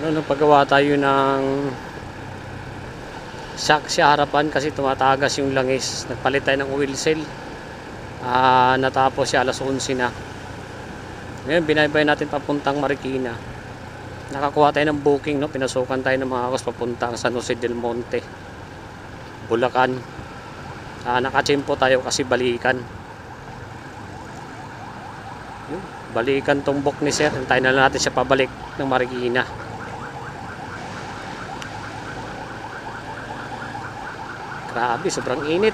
Nung paggawa tayo ng shock sa harapan kasi tumatagas yung langis, nagpalit tayo ng oil seal. Natapos siya alas 11 na. Ngayon binaybay natin papuntang Marikina. Nakakuha tayo ng booking, no? Pinasukan tayo ng mga kos papuntang San Jose del Monte, Bulacan. Nakachimpo tayo kasi balikan. Balikan tumbok ni sir. Hintayin na lang natin siya pabalik ng Marikina. Grabe, sobrang init.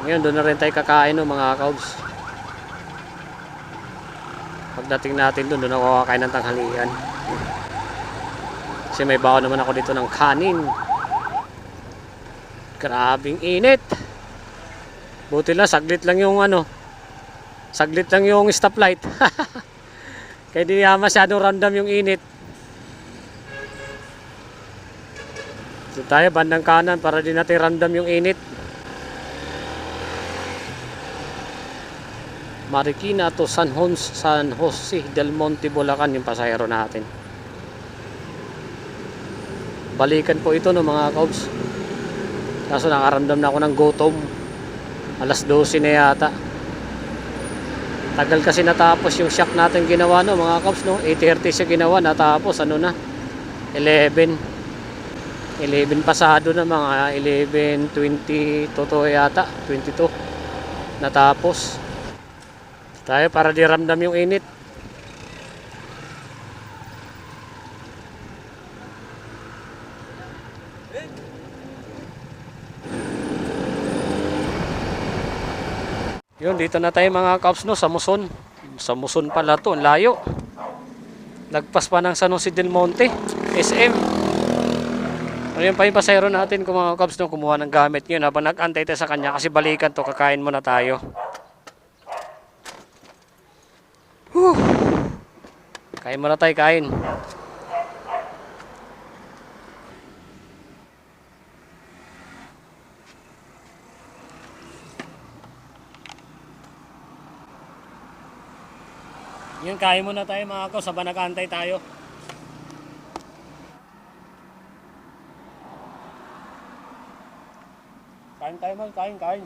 Ngayon doon na rin tayo kakain, no, mga kaubs. Pagdating natin doon ako kakain ng tanghalian. Kasi may baon naman ako dito ng kanin. Grabing init. Buti lang saglit lang yung saglit lang yung stoplight. Kaya di masyadong random yung init. So tayo bandang kanan para di natin random yung init. Marikina to San Jose del Monte, Bulacan yung pasahero natin. Balikan po ito, no, mga kaubs. Kaso nakaramdam na ako ng gutom. Alas 12 na yata. Tagal kasi natapos yung shock natin ginawa, no, mga kaubs, no? 8:30 siya ginawa, natapos na 11 pasado na, mga 11:20 totoo yata, 22 natapos tayo para di ramdam yung init. Yun, dito na tayo mga kaubs, no, sa Muson. Sa Muson pala to, layo. Lagpas pa ng San Jose del Monte, SM. Ayun pa yung pasahero natin, kung mga kaubs, no, kumuha ng gamit yun habang nag-antay tayo sa kanya kasi balikan to, kakain muna tayo. Kain muna tayo, kain. Yun, kain muna tayo mga kaubs habang nag-antay tayo. Kain tayo man, kain.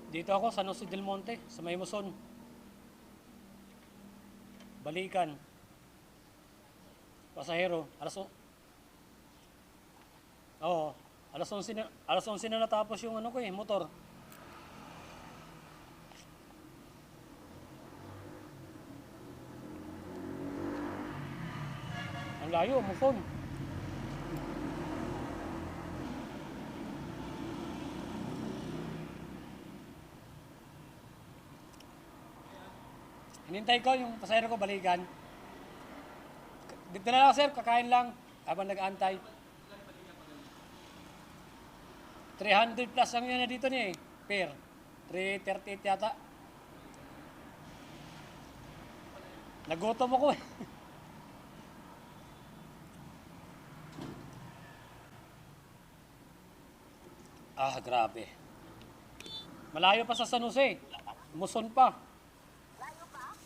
Dito ako sa San Jose del Monte, sa may Muson. Balikan. Pasahero, alas 11 na natapos yung motor. Ang layo, Muson. Hinintay ko yung pasahero ko balikan. Dito na lang sir, kakain lang habang nag-aantay. 300 plus ang yan na dito niya per 338 yata. Nagutom ako eh. Grabe. Malayo pa sa San Jose. Muson pa.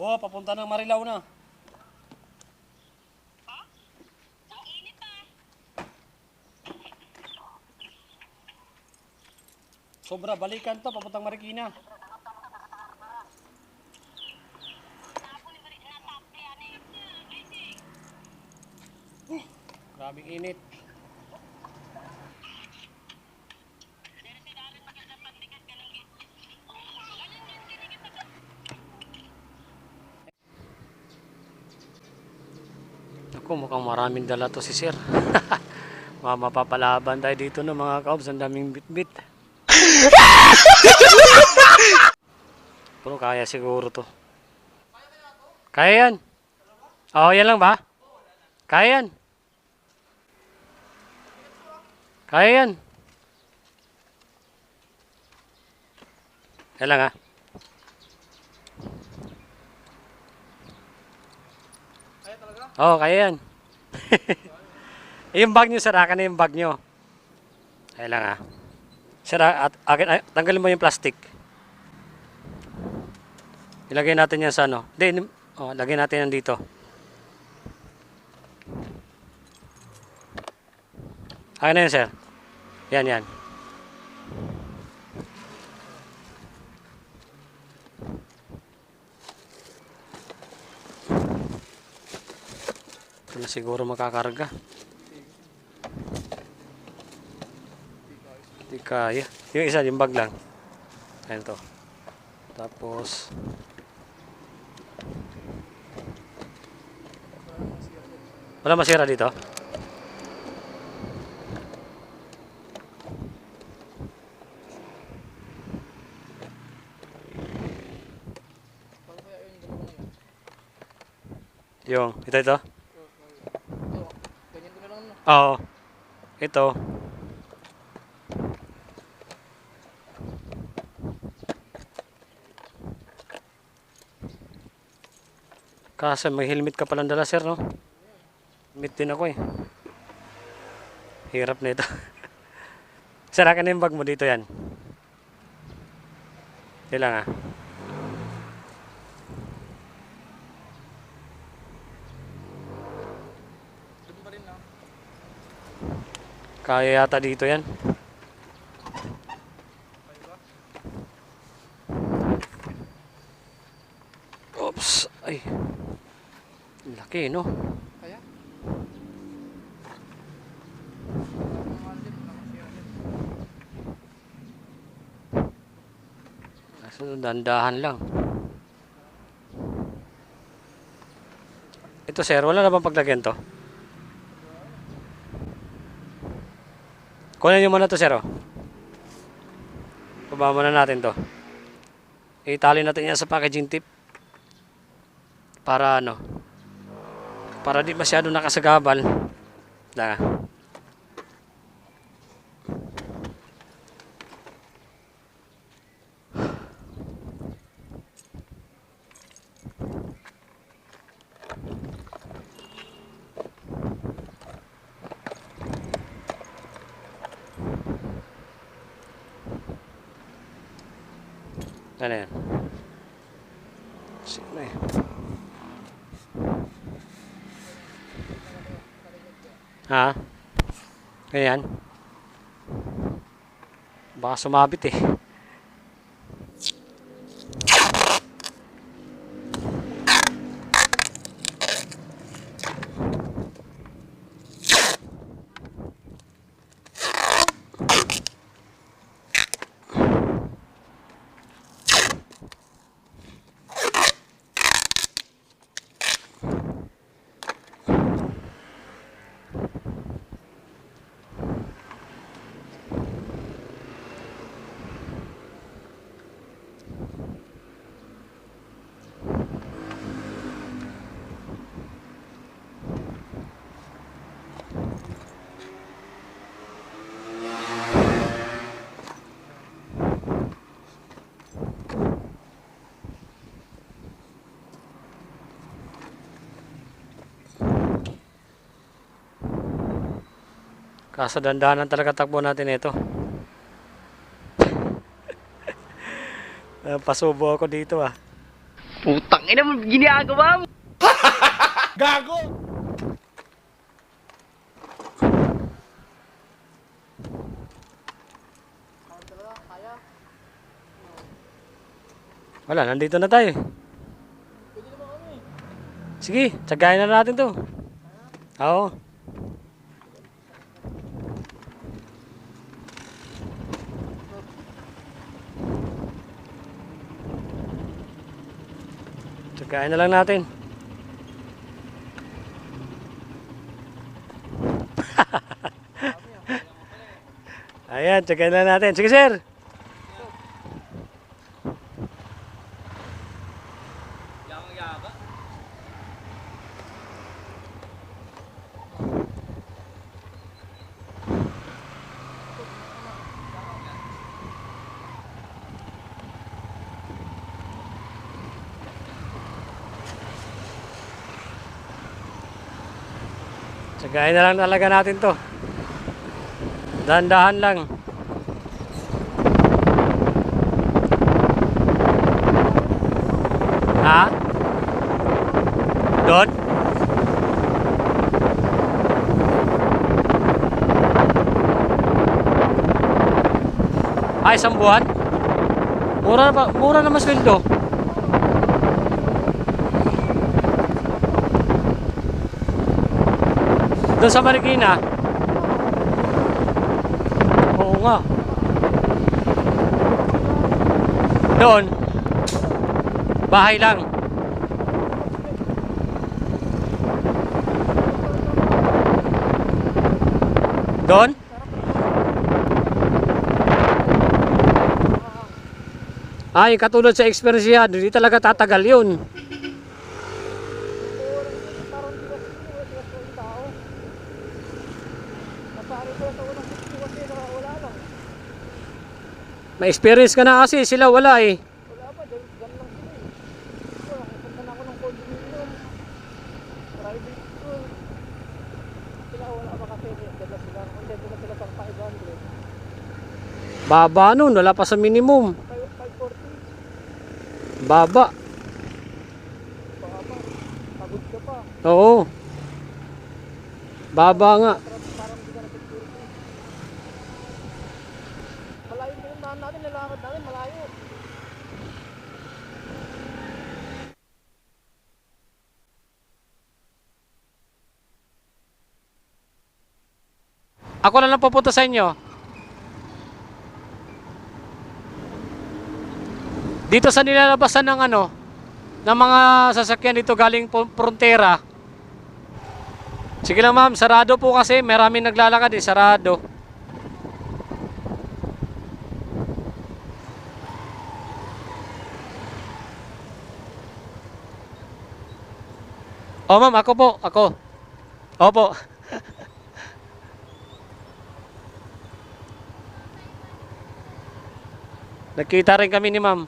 Oo, papunta ng Marilao na. Ang init pa. Sobra, balikan to, papuntang Marikina. Grabing init. Ako, mukhang maraming dala to si sir. Mapapalaban tayo dito no mga kaobs, ang daming bitbit. Pero kaya Kaya siguro to. Kaya yan. Oo, yan lang ba? Kaya yan. Kaya yan. Yan lang ha. Oo, kaya yan. Yung bag nyo, sir. Akin na yung bag nyo. Ayan lang ha. Sir, tanggalin mo yung plastic. Ilagay natin yan sa ano. Hindi, lagay natin yan dito. Akin na yun, sir. Yan, yan. Ito na siguro makakarga. Hindi kaya. Yung isa, yung bag lang. Ayan to. Tapos, wala masira dito? Yung, ito. Oo. Ito. Kaso may helmet ka palang dala, sir, no? Helmet din ako eh. Hirap na ito. Sir, akin na yung bag mo dito yan. Hindi lang ah. Kaya yata dito yan. Oops. Ay. Laki, no? Kaya? Kaso dandahan lang. Ito, sir, wala na bang paglagyan to? Kunin nyo muna to, sir, oh. Baba muna natin to. Itali natin yan sa packaging tip. Para ano? Para di masyado nakasagabal. Da. Ano yan? Sino eh? Ha? Ganyan? Baka sumabit eh. Kaso dandanan talaga takbo natin ito. Pasubo ako dito ah. Putang ina mo, ginagawa mo! Gago! Wala, nandito na tayo. Sige, tsagayin na natin to. Oo. Tsagayin na lang natin. Ayan, tsagayin na natin. Sige, sir. Sagayin na lang talaga natin to. Dahan-dahan lang. Ha? Doon? Ay, isang buwan? Mura na mas sweldo. Doon sa Marikina? Oo nga. Doon? Bahay lang. Doon? Ay, katulad sa experience yan, hindi talaga tatagal yun. May experience ka na kasi, sila wala eh. Wala pa, dyan lang sila eh. Punta na ako ng condominium. Private school. Sila wala pa kasi. Dala sila. Konsento na sila pang 500. Baba nun, wala pa sa minimum. 540. Baba. Baka pa. Pagod ka pa. Oo. Baba nga. Parang hindi ka na security. Malayo mo yung daan natin. Lalakad natin. Malayo. Ako na lang pupunta sa inyo. Dito sa nilalabasan ng ano, ng mga sasakyan dito galing frontera. Sige lang ma'am, sarado po kasi, maraming naglalakad eh, sarado. Oh ma'am, ako po, ako. Opo. Nagkita rin kami ni ma'am.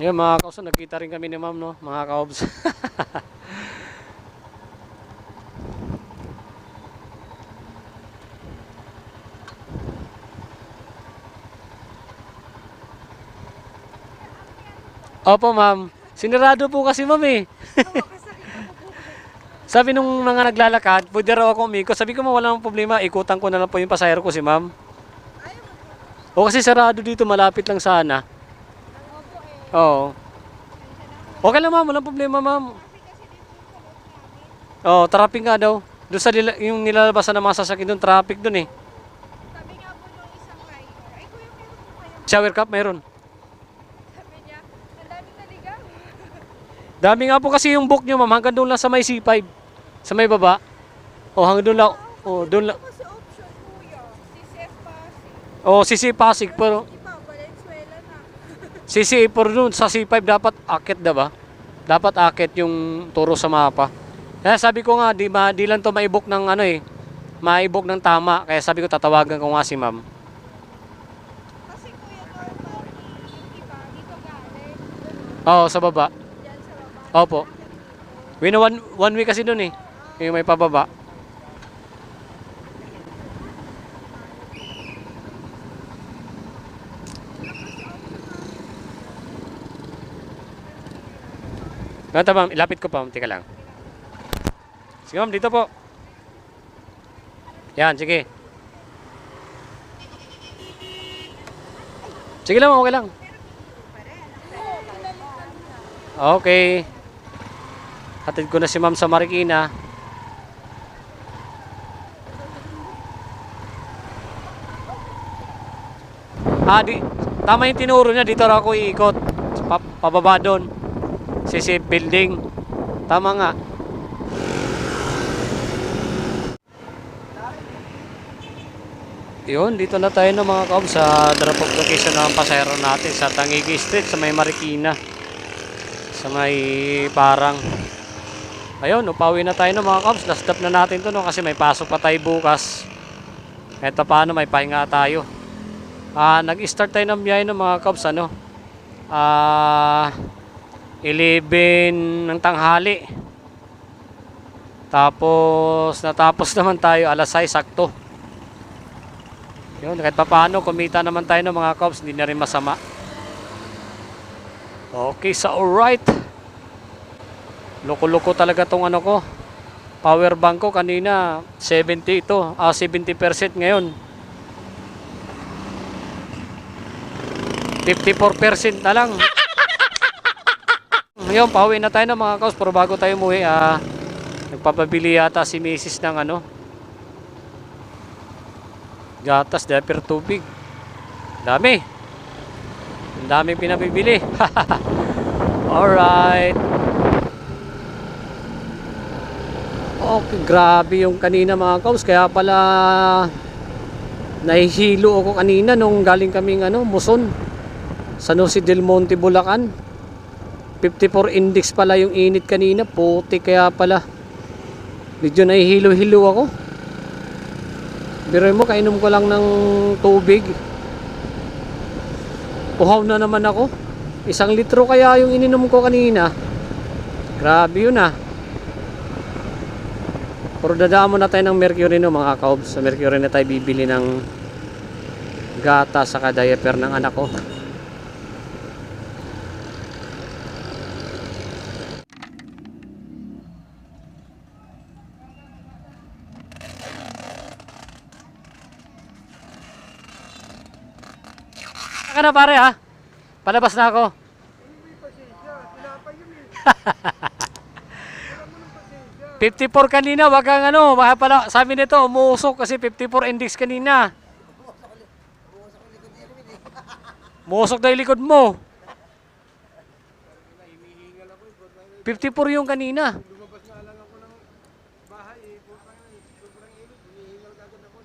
Ayun mga kauso, nagkita rin kami ni ma'am, no? Mga kaobs. Opo ma'am. Sinirado po kasi ma'am eh. Sabi nung mga naglalakad, pwede raw ako umikot. Sabi ko, wala nang problema, ikutan ko na lang po yung pasahero ko si ma'am. O kasi sarado dito, malapit lang sana. Oo. Okay lang ma'am, walang problema ma'am. Oo, traffic nga daw. Doon sa yung nilalabasan ng mga sasakyan doon, traffic doon eh. Sabi nga po nung isang rider, ay kuya, meron po kayo. Shower cup, meron. Sabi niya, ang daming naligaw. Dami nga po kasi yung book nyo ma'am, hanggang doon lang sa may C5. Sa may baba. O hanggang doon lang. O doon lang. Ito kasi option kuya, si Seth Pasig. O CC Pasig, pero Iba, Valenzuela na. CC por doon sa C5 dapat akit, diba? Dapat akit yung turo sa mapa. Kaya sabi ko nga, di lang to maibok ng ano eh. Maibok ng tama. Kaya sabi ko, tatawagan ko nga si ma'am. Kasi kuya, normally, yung iba, dito galing. Oo, sa baba. Diyan sa baba. Opo. One way kasi doon eh. Yung may pababa. Ganito ma'am, ilapit ko pa. Tika lang. Sige ma'am, dito po. Yan, sige. Sige lang, okay lang. Okay. Hatid ko na si ma'am sa Marikina. Tama yung tinuro niya. Dito raw ako iikot. Pababa doon. CC building. Tama nga. Yun, dito na tayo no mga kaob sa drop off location ng pasahero natin sa Tangigi Street sa may Marikina. Sa may Parang. Ayun, upawi na tayo no mga kaob. Last stop na natin to no kasi may pasok pa tayo bukas. Eto paano may pahinga tayo. Nag-start tayo ng biyahe no mga kaob ano. 11 ng tanghali. Tapos natapos naman tayo alas 6 sakto. Yun, kahit pa paano, kumita naman tayo ng mga cops, hindi na rin masama. Okay, so alright. Loko-loko talaga tong ano ko. Power bank ko kanina, 70 ito. 70% ngayon. 54% na lang. Ngayon, pauwi na tayo ng mga cops, pero bago tayo umuwi, nagpapabili yata si Mrs. ng ano, gatas, diaper, tubig. Dami. Ang dami pinabibili. Alright. Okay, grabe yung kanina mga kaus. Kaya pala nahihilo ako kanina nung galing kaming Muson. San Jose del Monte, Bulacan. 54 index pala yung init kanina. Puti kaya pala. Medyo nahihilo-hilo ako. Biroy mo, kainom ko lang ng tubig. Uhaw na naman ako. 1 litro kaya yung ininom ko kanina. Grabe yun Pero dadaan muna tayo ng Mercury no mga kaobs. Sa Mercury na tayo bibili ng gata saka diaper ng anak ko. Ka na pare palabas na ako. 54 kanina, wag kang baka pala sabi nito umuusok kasi 54 index kanina. Umuusok daw yung likod mo. 54 yung kanina.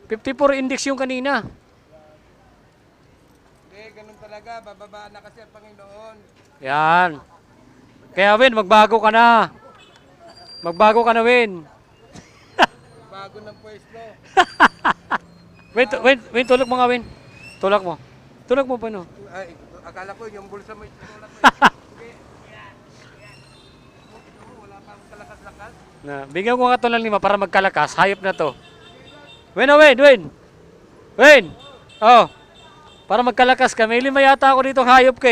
54 index yung kanina. Ganun talaga, bababa na kasi ang Panginoon. Yan. Kaya Win, magbago ka na. Magbago ka na Win. Bago ng pwesto. Win, tulak mo nga Win. Tulak mo. Tulak mo pa no. Ay, akala ko yung bulsa mo itulak mo. Wala pa akong kalakas-lakas. Bigyan ko nga ito ng 5 para magkalakas. Hayop na to. Win. Oh. Para magkalakas ka. May 5 yata ako dito hayop ka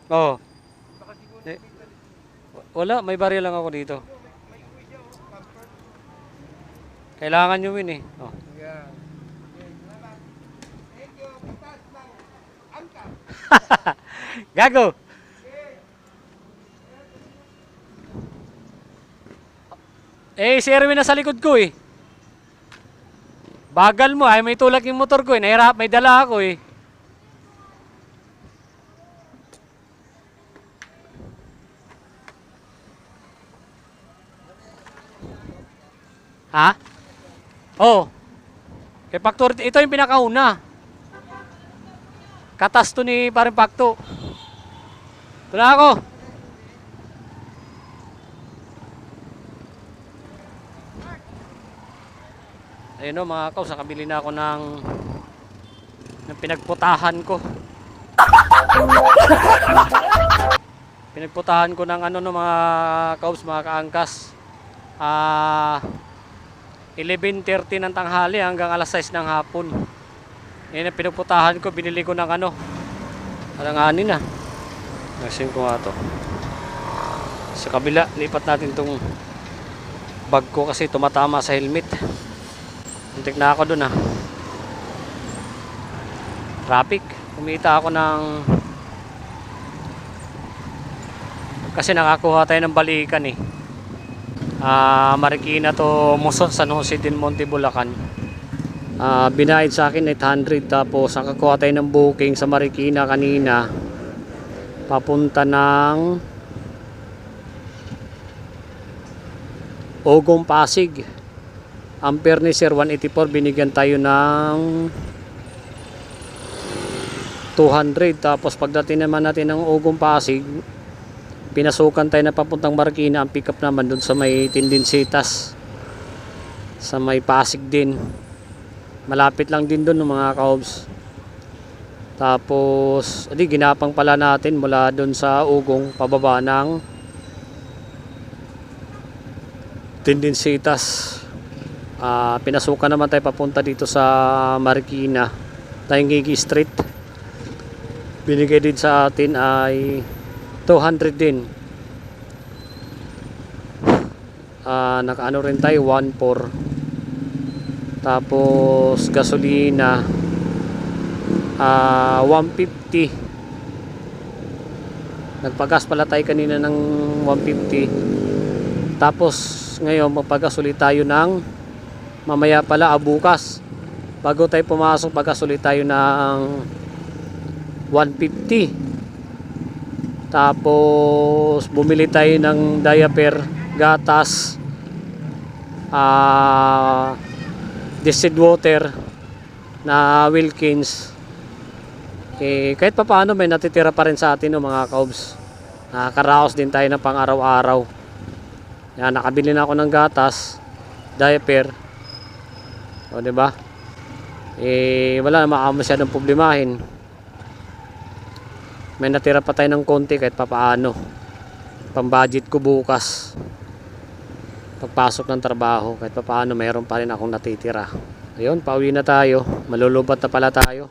Oh. Wala, may barya lang ako dito. Kailangan nyo Win Oh. Yeah. Gago. Si Erwin na sa likod ko Bagal mo may tulak yung motor ko Nahirap, may dala ako Ha? Oh. Kay Pakto, ito yung pinakauna. Katas to ni parang Pakto. Ito na ako. Ayun mga kaus, nakabili na ako ng pinagputahan ko. Pinagputahan ko ng mga kaus, mga kaangkas. 11:30 ng tanghali hanggang alas 6 ng hapon. Yan ang pinagputahan ko, binili ko ng alanganin Nasin ko nga to. Sa kabila, lipat natin tong bag ko kasi tumatama sa helmet. Muntik na ako dun Traffic. Kumita ako ng kasi nakakuha tayo ng balikan Marikina to Muson, San Jose del Monte, Bulacan. Binayad sa akin 800 tapos nakakuha tayo ng booking sa Marikina kanina papunta ng Ogong, Pasig. Ang furniture 184, binigyan tayo ng 200. Tapos pagdating naman natin ng Ugong Pasig, pinasukan tayo na papuntang Marikina. Ang pick up naman doon sa may Tindinsitas, sa may Pasig din, malapit lang din doon mga kaobs. Tapos ginapang pala natin mula doon sa Ugong pababa ng Tindinsitas. Pinasukan naman tayo papunta dito sa Marikina, Taingigi Street. Binigay din sa atin ay 200 din. Nakaano rin tayo 1.4. Tapos gasolina 150. Nagpagas pala tayo kanina ng 150. Tapos ngayon magpagas ulit tayo ng mamaya pala bukas. Bago tayo pumasok, pagas ulit tayo ng 150. Tapos bumili tayo ng diaper, gatas, distilled water na Wilkins. Kahit pa paano may natitira pa rin sa atin mga kaobs. Nakakaraos din tayo ng pang araw-araw. Yan, nakabili na ako ng gatas, diaper. O diba? Wala na masyadong problemahin. May natira pa tayo ng konti kahit papaano. Pang-budget ko bukas. Pagpasok ng trabaho, kahit papaano mayroon pa rin akong natitira. Ayun, pauwi na tayo. Malulubat na pala tayo.